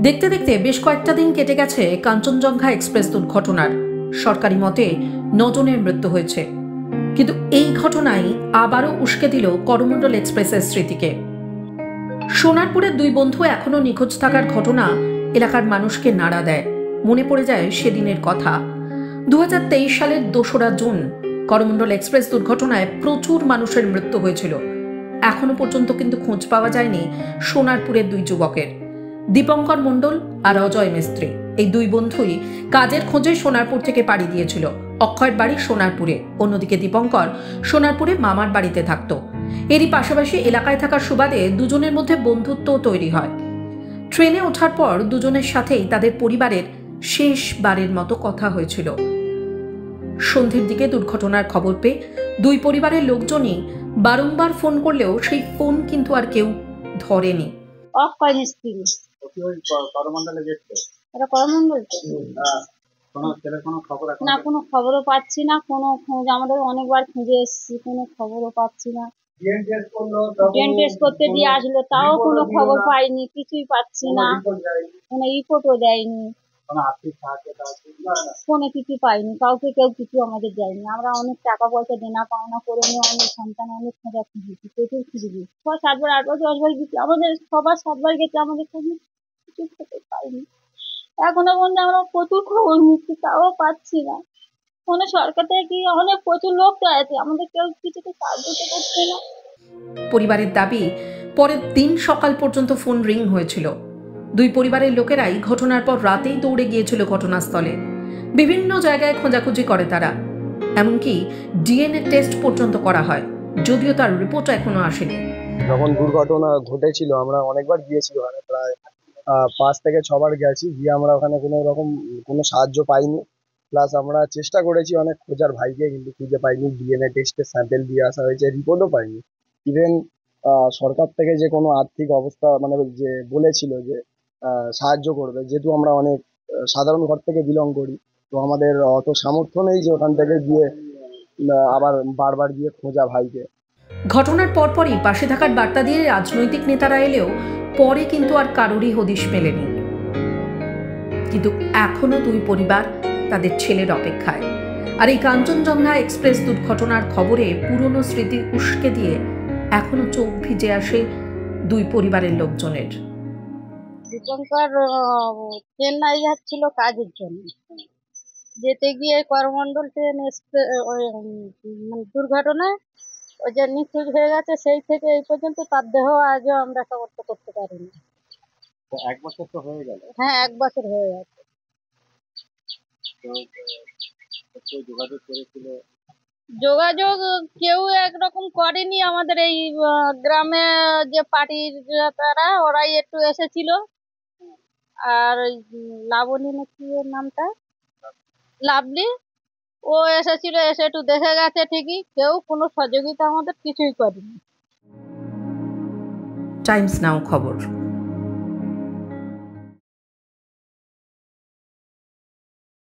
দেখতে দেখতে বেশ কয়েকটা দিন কেটে গেছে কাঞ্চনজঙ্ঘা এক্সপ্রেস দুর্ঘটনার। সরকারি মতে 9 জনের মৃত্যু হয়েছে, কিন্তু এই ঘটনাই আবারও উস্কে দিল করমণ্ডল এক্সপ্রেসের স্মৃতিকে। সোনারপুরের দুই বন্ধু এখনো নিখোঁজ থাকার ঘটনা এলাকার মানুষকে নাড়া দেয়। মনে পড়ে যায় সেদিনের কথা। 2023 সালের 2রা জুন করমণ্ডল এক্সপ্রেস দুর্ঘটনায় প্রচুর মানুষের মৃত্যু হয়েছিল। এখনো পর্যন্ত কিন্তু খোঁজ পাওয়া যায়নি সোনারপুরের দুই যুবকের, দীপঙ্কর মণ্ডল আর অজয় মিস্ত্রি। এই দুই বন্ধুই কাজের খোঁজে সোনারপুর থেকে পাড়ি দিয়েছিল। অক্ষয়ের বাড়ি সোনারপুরে, অন্যদিকে দীপঙ্কর সোনারপুরে মামার বাড়িতে থাকত। এরই পাশাপাশি এলাকায় থাকার সুবাদে দুজনের মধ্যে বন্ধুত্ব তৈরি হয়। ট্রেনে ওঠার পর দুজনের সাথেই তাদের পরিবারের শেষবারের মতো কথা হয়েছিল। সন্ধ্যের দিকে দুর্ঘটনার খবর পেয়ে দুই পরিবারের লোকজনই বারংবার ফোন করলেও সেই ফোন কিন্তু আর কেউ ধরেনি। অক্ষয় মিস্ত্রি না, কোনো খবরও পাচ্ছি না, কোনো খোঁজ। আমাদের অনেকবার খুঁজে এসেছি, কোনো খবরও পাচ্ছি না। ডিএনএ টেস্ট করতে দিয়ে আসলো, তাও কোনো খবর পাইনি, কিছুই পাচ্ছি না, কোনো রিপোর্টও দেয়নি, কোনো কিছু পাইনি, কাউকে কেউ কিছু আমাদের দেয়নি। আমরা অনেক টাকা পয়সা দেনা পাওনা করে নিয়ে অনেক সন্তান অনেক খোঁজা খুঁজেছি, প্রচুর খুঁজেছি, 6-7 বার 8 বার 10 বার গেছি, আমাদের সবার 7 বার গেছে, আমাদের কোনো কিছু খেতে পাইনি। এখনো পর্যন্ত আমরা প্রচুর খবর নিচ্ছি, তাও পাচ্ছি না। কোনো সরকার থেকে কি, অনেক প্রচুর লোক তো আছে, আমাদের কেউ কিছুতে সাহায্য তো করছে না। পরিবারের দাবি, পরের দিন সকাল পর্যন্ত ফোন রিং হয়েছিল। দুই পরিবারের লোকেরাই ঘটনার পর রাতেই দৌড়ে গিয়েছিল ঘটনাস্থলে। বিভিন্ন জায়গায় খোঁজাখুঁজি করে তারা, এমনকি ডিএনএ টেস্ট পর্যন্ত করা হয়, যদিও তার রিপোর্ট এখনো আসেনি। যখন দুর্ঘটনা ঘটেছিল আমরা অনেকবার গিয়েছি, ওখানে প্রায় 5 থেকে 6 বার গেছি, গিয়ে আমরা ওখানে কোনো রকম কোনো সাহায্য পাইনি। প্লাস আমরা চেষ্টা করেছি অনেক খোঁজার ভাইকে, কিন্তু খুঁজে পাইনি। ডিএনএ টেস্টের স্যাম্পেল দিয়ে আসা হয়েছে, রিপোর্টও পাইনি। ইভেন সরকার থেকে যে কোনো আর্থিক অবস্থা মানে যে বলেছিল যে সাহায্য করবে, যেহেতু আমরা অনেক সাধারণ ঘর থেকে বিলং করি, তো আমাদের অত সামর্থ্য নেই যে ওখান থেকে গিয়ে আবার বারবার গিয়ে খোঁজা ভাইকে। ঘটনার পরপরই পাশে থাকার বার্তা দিয়ে রাজনৈতিক নেতারা এলেও পরে কিন্তু আর কারোরই হদিশ মেলেনি। কিন্তু এখনো দুই পরিবার তাদের ছেলের অপেক্ষায়। আর এই কাঞ্চনজঙ্ঘা এক্সপ্রেস দুর্ঘটনার খবরে পুরনো স্মৃতি উস্কে দিয়ে এখনো চোখ ভিজে আসে দুই পরিবারের লোকজনের। দীপঙ্কর চেন্নাই যাচ্ছিল কাজের জন্য, যেতে গিয়ে করমণ্ডল ট্রেন দুর্ঘটনায় ওই যে নিখোঁজ হয়ে গেছে। সেই থেকে এই পর্যন্ত তার দেহ আজও আমরা শনাক্ত করতে পারিনি। 1 বছর তো হয়ে গেল। হ্যাঁ, 1 বছর হয়ে গেছে। যোগাযোগ কেউ একরকম করেনি। আমাদের এই গ্রামে যে পার্টির তারা, ওরাই একটু এসেছিল, আর লাবণী নাকি ওর নামটা, লাভলি, ও এসেছিল, এসে একটু দেখে গেছে ঠিকই, কেউ কোনো সহযোগিতা আমাদের কিছুই করেনি। টাইমস নাও খবর।